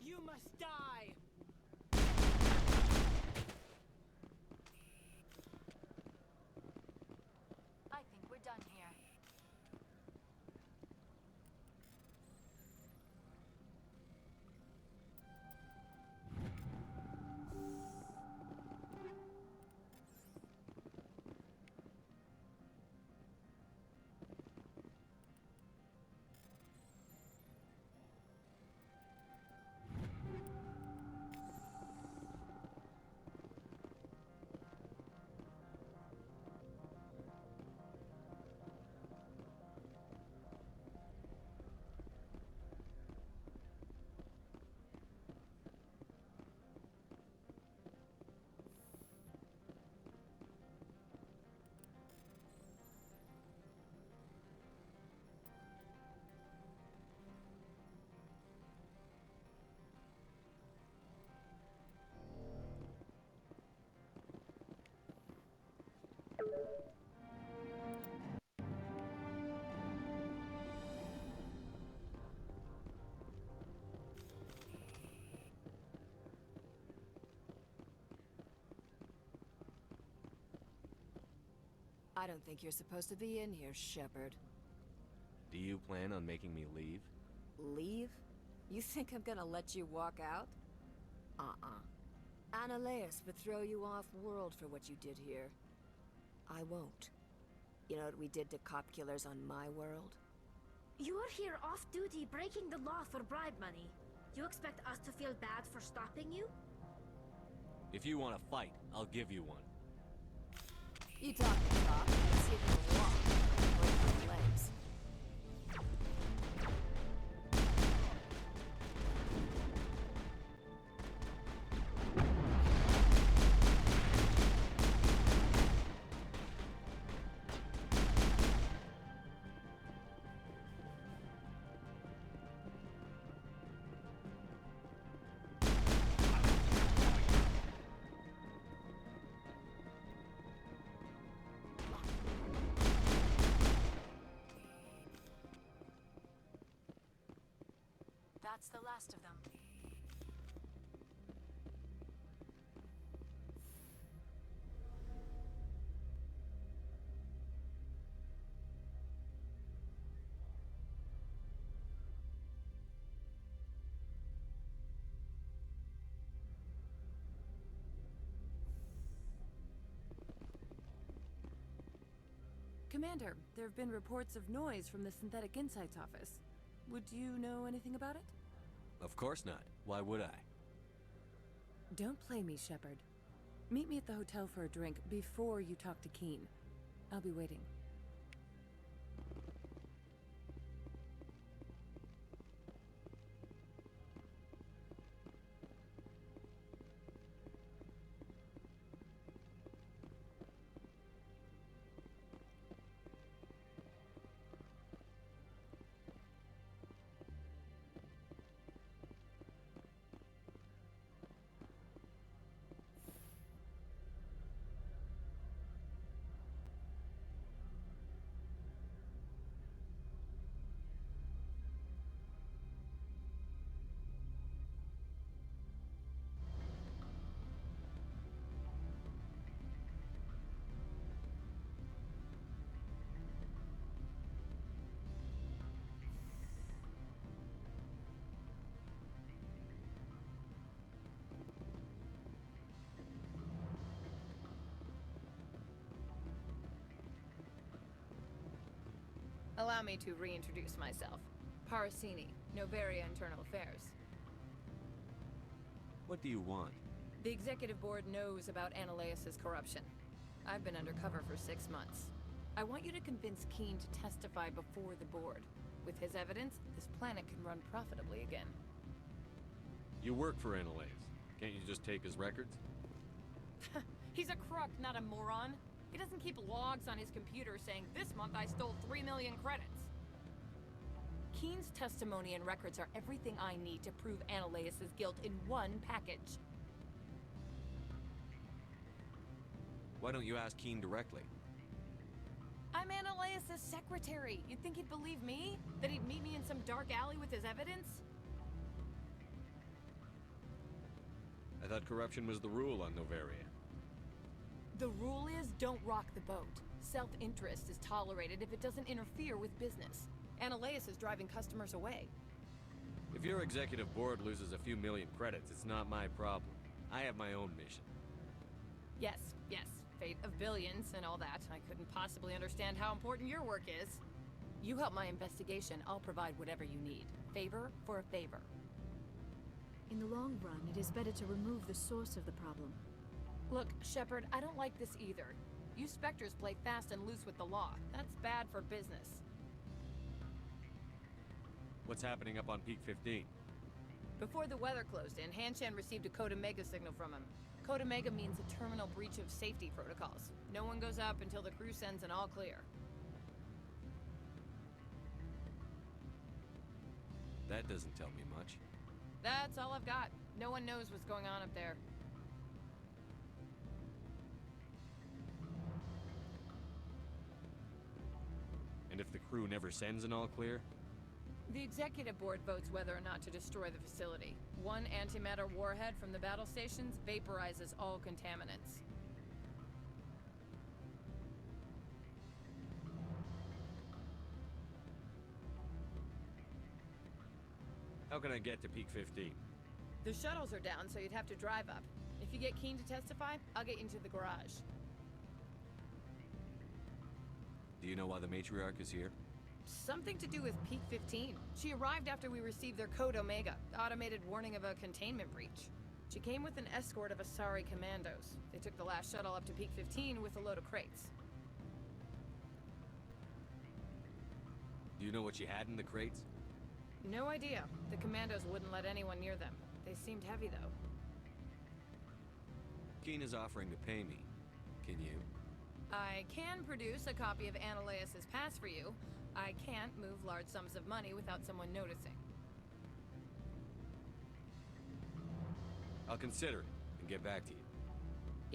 You must die! I think we're done here. I don't think you're supposed to be in here, Shepard. Do you plan on making me leave? Leave? You think I'm gonna let you walk out? Ananias would throw you off-world for what you did here. I won't. You know what we did to cop killers on my world? You're here off-duty breaking the law for bribe money. You expect us to feel bad for stopping you? If you want to fight, I'll give you one. You talk the talk, see if you can walk. Break your legs. That's the last of them. Commander, there have been reports of noise from the Synthetic Insights office. Would you know anything about it? Of course not. Why would I? Don't play me, Shepard. Meet me at the hotel for a drink before you talk to Keene. I'll be waiting. Allow me to reintroduce myself. Parasini, Novaria Internal Affairs. What do you want? The Executive Board knows about Ananias' corruption. I've been undercover for 6 months. I want you to convince Keen to testify before the board. With his evidence, this planet can run profitably again. You work for Ananias. Can't you just take his records? He's a crook, not a moron. He doesn't keep logs on his computer saying, this month I stole 3 million credits. Keen's testimony and records are everything I need to prove Ananias' guilt in one package. Why don't you ask Keen directly? I'm Ananias' secretary. You'd think he'd believe me? That he'd meet me in some dark alley with his evidence? I thought corruption was the rule on Novaria. The rule is, don't rock the boat. Self-interest is tolerated if it doesn't interfere with business. Ananias is driving customers away. If your executive board loses a few million credits, it's not my problem. I have my own mission. Yes, fate of billions and all that. I couldn't possibly understand how important your work is. You help my investigation, I'll provide whatever you need. Favor for a favor. In the long run, it is better to remove the source of the problem. Look, Shepard, I don't like this either. You Spectres play fast and loose with the law. That's bad for business. What's happening up on Peak 15? Before the weather closed in, Hanshan received a Code Omega signal from him. Code Omega means a terminal breach of safety protocols. No one goes up until the crew sends an all clear. That doesn't tell me much. That's all I've got. No one knows what's going on up there. And if the crew never sends an all clear? The Executive Board votes whether or not to destroy the facility. One antimatter warhead from the battle stations vaporizes all contaminants. How can I get to Peak 15? The shuttles are down, so you'd have to drive up. If you get Keen to testify, I'll get you into the garage. Do you know why the matriarch is here? Something to do with Peak 15. She arrived after we received their Code Omega, automated warning of a containment breach. She came with an escort of Asari commandos. They took the last shuttle up to Peak 15 with a load of crates. Do you know what she had in the crates? No idea. The commandos wouldn't let anyone near them. They seemed heavy, though. Keen is offering to pay me. Can you? I can produce a copy of Ananias' pass for you. I can't move large sums of money without someone noticing. I'll consider it and get back to you.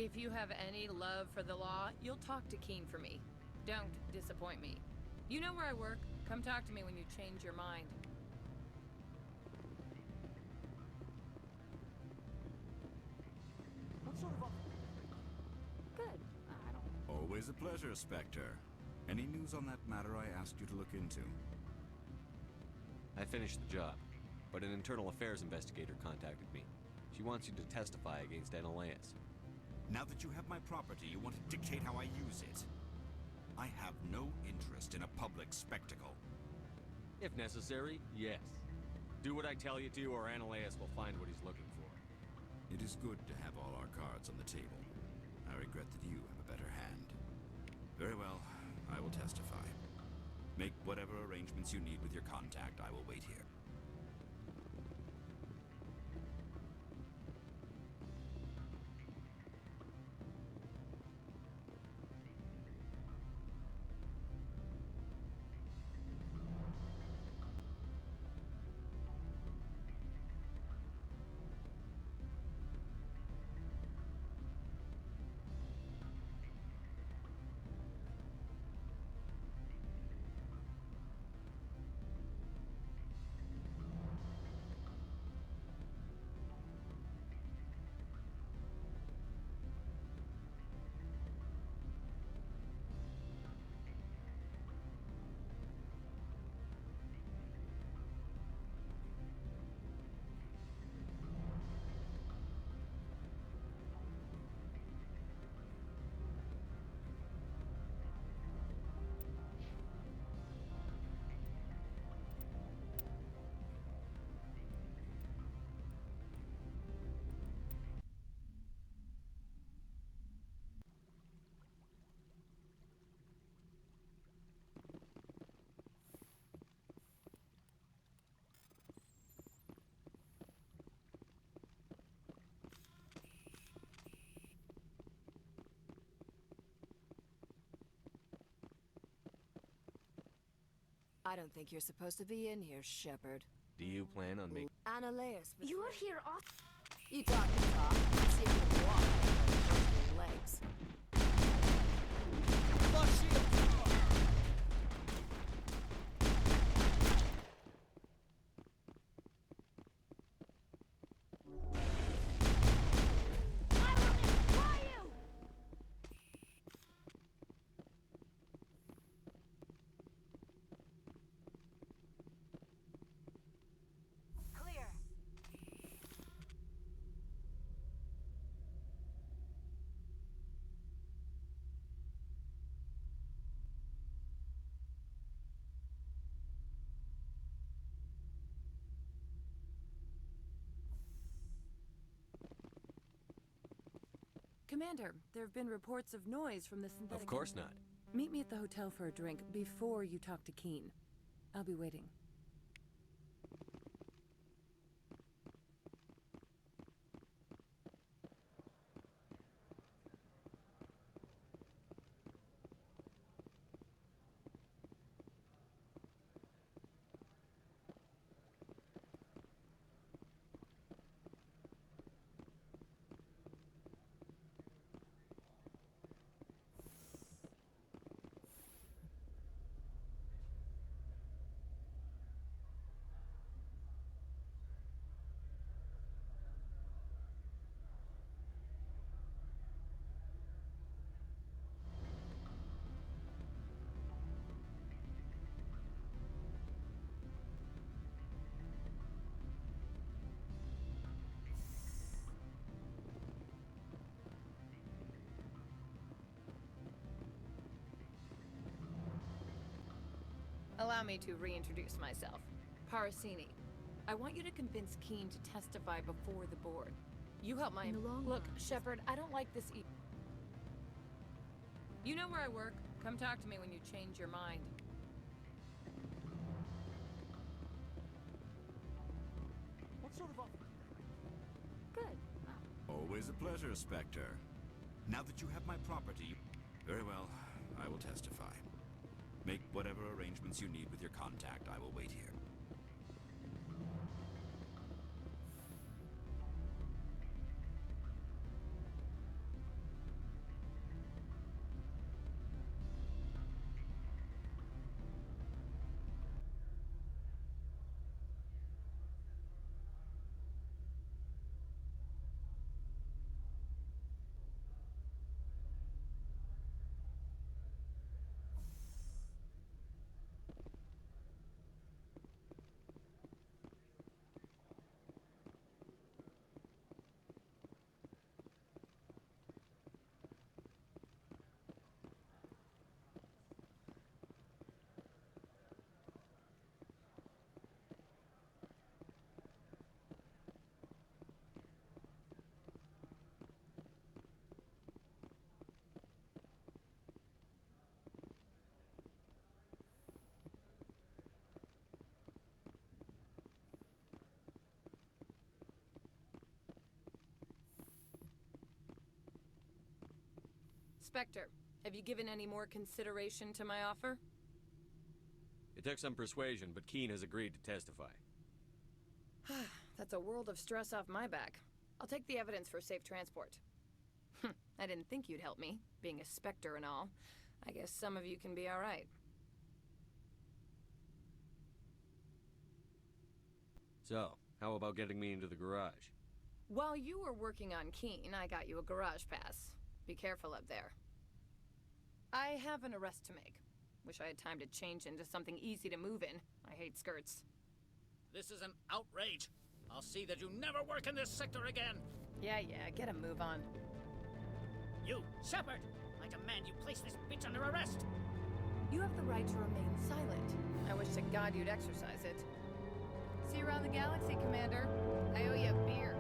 If you have any love for the law, you'll talk to Keen for me. Don't disappoint me. You know where I work. Come talk to me when you change your mind. What sort of Good. I don't... Always a pleasure, Spectre. Any news on that matter I asked you to look into? I finished the job, but an internal affairs investigator contacted me. She wants you to testify against Ananias. Now that you have my property, you want to dictate how I use it. I have no interest in a public spectacle. If necessary, yes. Do what I tell you to, or Ananias will find what he's looking for. It is good to have all our cards on the table. I regret that you have a better hand. Very well, I will testify. Make whatever arrangements you need with your contact. I will wait here. I don't think you're supposed to be in here, Shepard. Do you plan on making... Annaleus, You are here off. You talk and talk. Let's see if you can walk. Your legs. Commander, there have been reports of noise from the synthetic... Of course not. Meet me at the hotel for a drink before you talk to Keen. I'll be waiting. Allow me to reintroduce myself. Parasini. I want you to convince Keen to testify before the board. You help my... Look, Shepard, I don't like this You know where I work. Come talk to me when you change your mind. What sort of offer? Good. Always a pleasure, Spectre. Now that you have my property... Very well, I will testify. Make whatever arrangements you need with your contact. I will wait here. Spectre, have you given any more consideration to my offer? It took some persuasion, but Keen has agreed to testify. That's a world of stress off my back. I'll take the evidence for safe transport. I didn't think you'd help me, being a Spectre and all. I guess some of you can be alright. So, how about getting me into the garage? While you were working on Keen, I got you a garage pass. Be careful up there. I have an arrest to make. Wish I had time to change into something easy to move in. I hate skirts. This is an outrage. I'll see that you never work in this sector again. Yeah, get a move on. You, Shepard! I demand you place this bitch under arrest! You have the right to remain silent. I wish to God you'd exercise it. See you around the galaxy, Commander. I owe you a beer.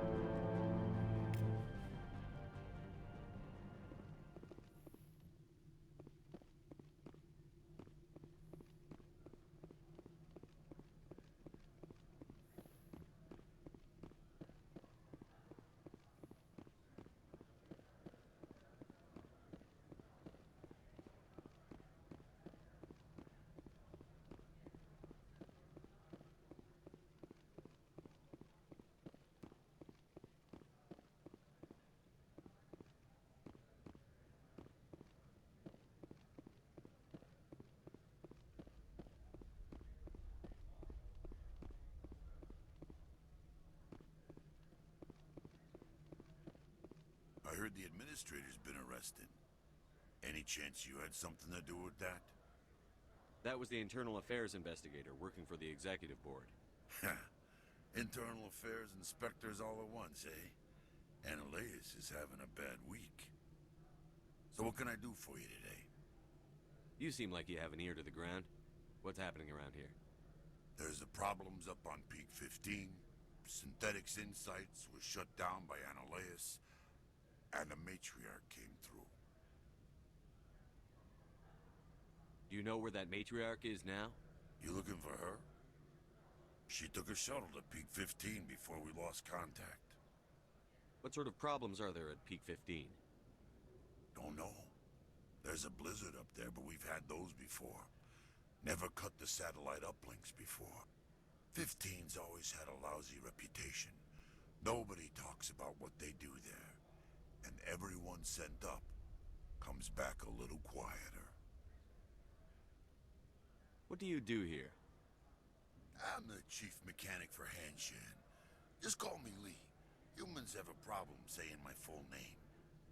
heard the administrator's been arrested. Any chance you had something to do with that? That was the internal affairs investigator working for the executive board. Internal affairs inspectors all at once, eh? Annaleus is having a bad week. So what can I do for you today? You seem like you have an ear to the ground. What's happening around here? There's the problems up on Peak 15. Synthetics Insights was shut down by Annaleus, and the matriarch came through. Do you know where that matriarch is now? You looking for her? She took a shuttle to Peak 15 before we lost contact. What sort of problems are there at Peak 15? Don't know. There's a blizzard up there, but we've had those before. Never cut the satellite uplinks before. 15's always had a lousy reputation. Nobody talks about what they do there. And everyone sent up comes back a little quieter. What do you do here? I'm the chief mechanic for Hanshan. Just call me Lee. Humans have a problem saying my full name.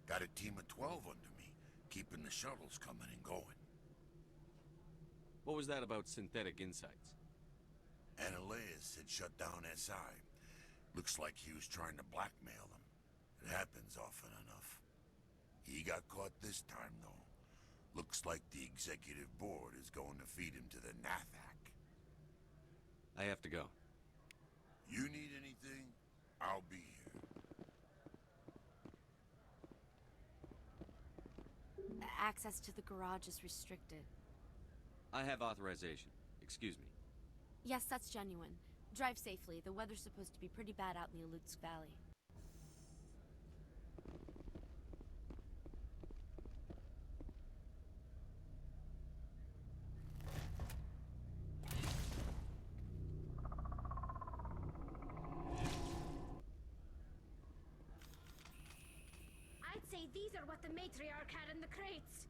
Got a team of 12 under me, keeping the shuttles coming and going. What was that about Synthetic Insights? Annaleus had shut down SI. Looks like he was trying to blackmail them. It happens often enough. He got caught this time, though. Looks like the executive board is going to feed him to the Nathak. I have to go. You need anything? I'll be here. Access to the garage is restricted. I have authorization. Excuse me. Yes, that's genuine. Drive safely. The weather's supposed to be pretty bad out in the Alutsk Valley. I'd say these are what the matriarch had in the crates.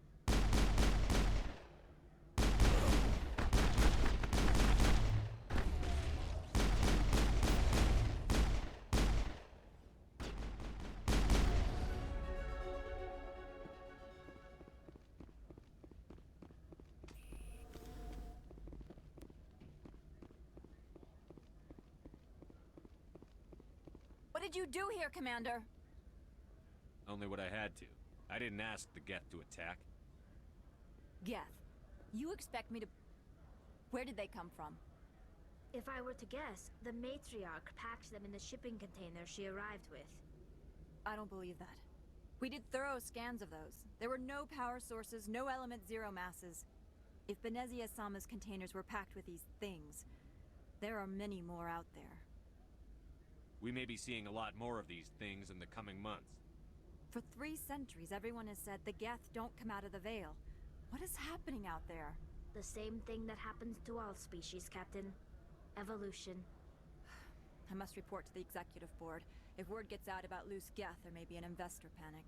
What did you do here, Commander? Only what I had to. I didn't ask the Geth to attack. Geth, you expect me to... Where did they come from? If I were to guess, the matriarch packed them in the shipping container she arrived with. I don't believe that. We did thorough scans of those. There were no power sources, no element zero masses. If Benezia-sama's containers were packed with these things, there are many more out there. We may be seeing a lot more of these things in the coming months. For 3 centuries, everyone has said the Geth don't come out of the Veil. What is happening out there? The same thing that happens to all species, Captain. Evolution. I must report to the Executive Board. If word gets out about loose Geth, there may be an investor panic.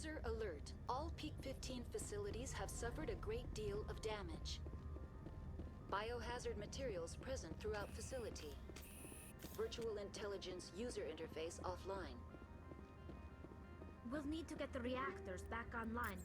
User alert. All Peak 15 facilities have suffered a great deal of damage. Biohazard materials present throughout facility. Virtual intelligence user interface offline. We'll need to get the reactors back online.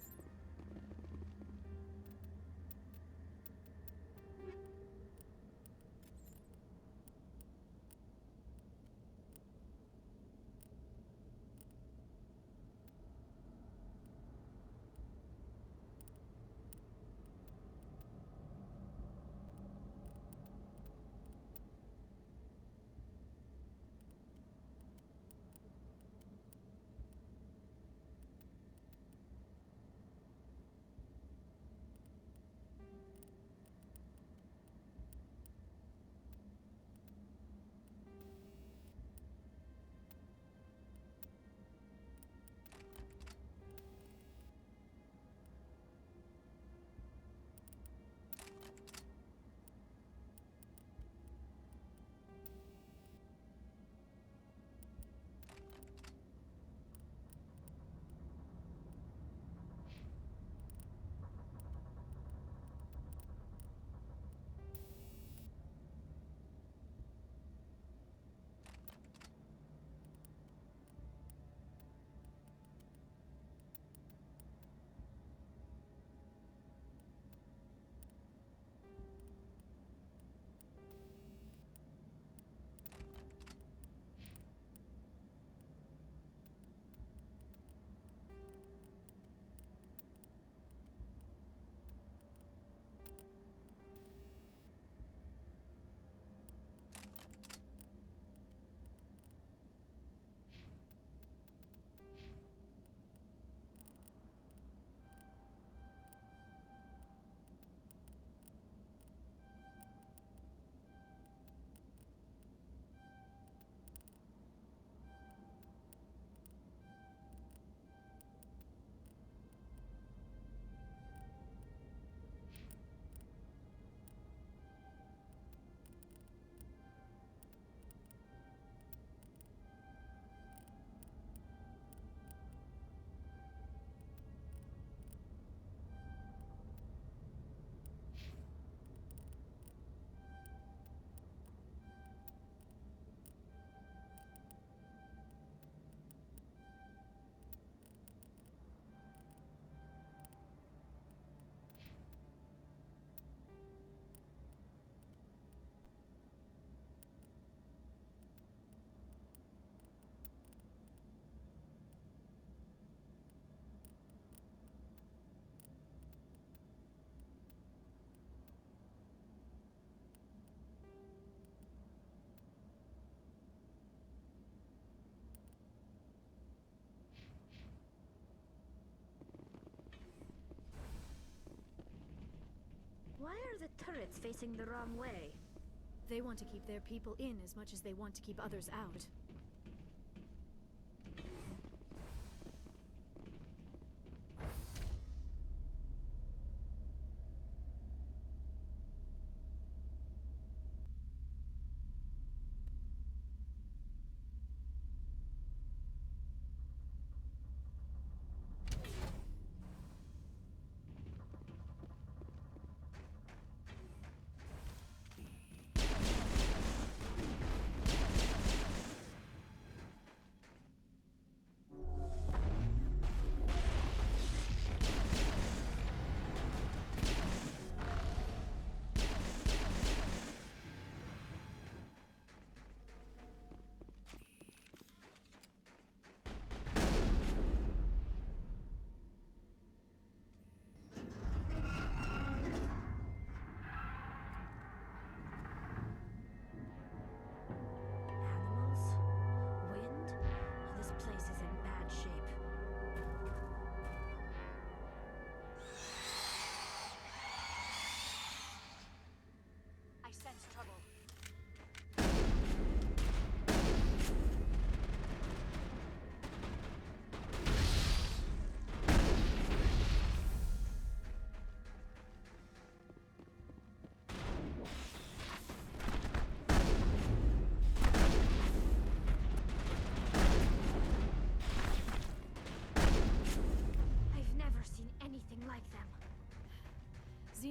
Why are the turrets facing the wrong way? They want to keep their people in as much as they want to keep others out.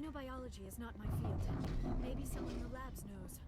Xenobiology is not my field. Maybe someone in the labs knows.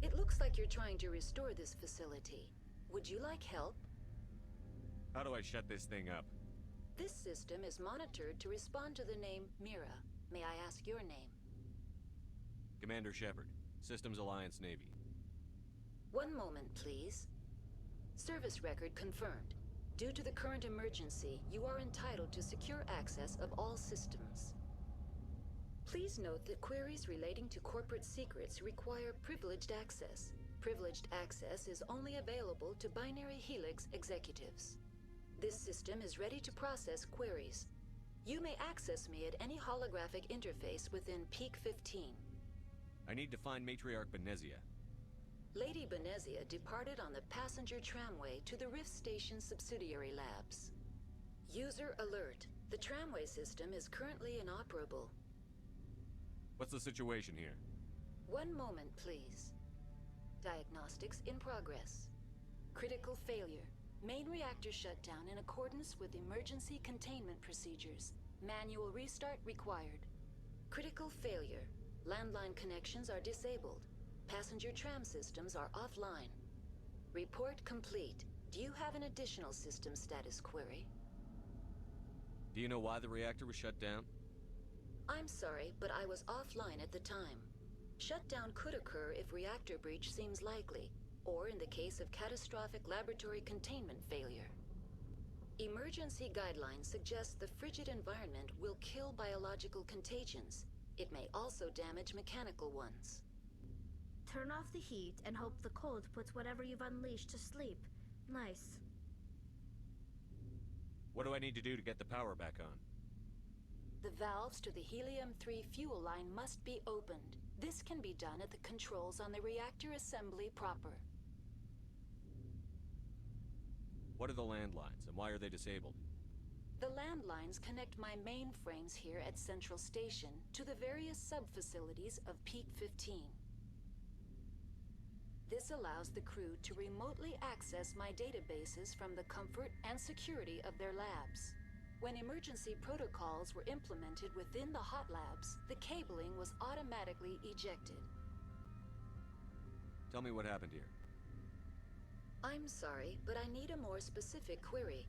It looks like you're trying to restore this facility. Would you like help? How do I shut this thing up? This system is monitored to respond to the name Mira. May I ask your name? Commander Shepard, Systems Alliance Navy. One moment, please. Service record confirmed. Due to the current emergency, you are entitled to secure access of all systems. Please note that queries relating to corporate secrets require privileged access. Privileged access is only available to Binary Helix executives. This system is ready to process queries. You may access me at any holographic interface within Peak 15. I need to find Matriarch Benezia. Lady Benezia departed on the passenger tramway to the Rift Station subsidiary labs. User alert. The tramway system is currently inoperable. What's the situation here? One moment, please. Diagnostics in progress. Critical failure. Main reactor shut down in accordance with emergency containment procedures. Manual restart required. Critical failure. Landline connections are disabled. Passenger tram systems are offline. Report complete. Do you have an additional system status query? Do you know why the reactor was shut down? I'm sorry, but I was offline at the time. Shutdown could occur if reactor breach seems likely, or in the case of catastrophic laboratory containment failure. Emergency guidelines suggest the frigid environment will kill biological contagions. It may also damage mechanical ones. Turn off the heat and hope the cold puts whatever you've unleashed to sleep. Nice. What do I need to do to get the power back on? The valves to the Helium-3 fuel line must be opened. This can be done at the controls on the reactor assembly proper. What are the landlines, and why are they disabled? The landlines connect my mainframes here at Central Station to the various sub-facilities of Peak 15. This allows the crew to remotely access my databases from the comfort and security of their labs. When emergency protocols were implemented within the hot labs, the cabling was automatically ejected. Tell me what happened here. I'm sorry, but I need a more specific query.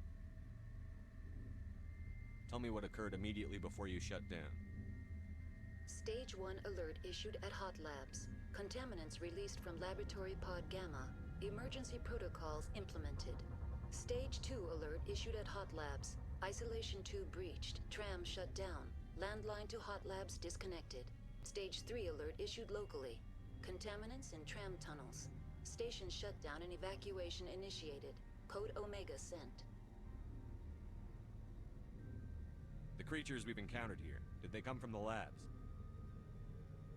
Tell me what occurred immediately before you shut down. Stage 1 alert issued at hot labs. Contaminants released from Laboratory Pod Gamma. Emergency protocols implemented. Stage 2 alert issued at hot labs. Isolation 2 breached. Tram shut down. Landline to Hot Labs disconnected. Stage 3 alert issued locally. Contaminants in tram tunnels. Station shutdown and evacuation initiated. Code Omega sent. The creatures we've encountered here, did they come from the labs?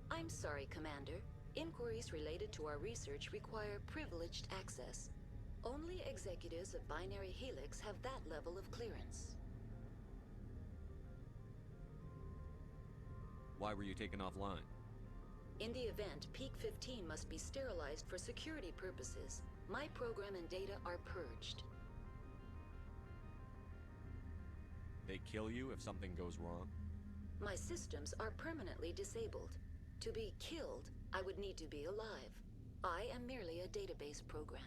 I'm sorry, Commander. Inquiries related to our research require privileged access. Only executives of Binary Helix have that level of clearance. Why were you taken offline? In the event, Peak 15 must be sterilized for security purposes. My program and data are purged. They kill you if something goes wrong? My systems are permanently disabled. To be killed, I would need to be alive. I am merely a database program.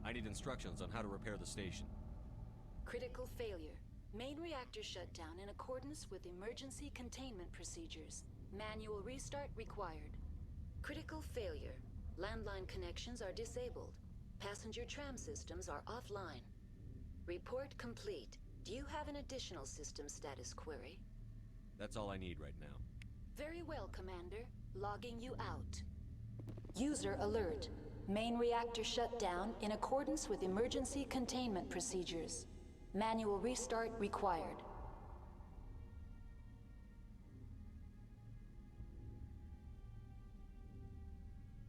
I need instructions on how to repair the station. Critical failure. Main reactor shut down in accordance with emergency containment procedures. Manual restart required. Critical failure. Landline connections are disabled. Passenger tram systems are offline. Report complete. Do you have an additional system status query? That's all I need right now. Very well, Commander. Logging you out. User alert. Main reactor shut down in accordance with emergency containment procedures. Manual restart required.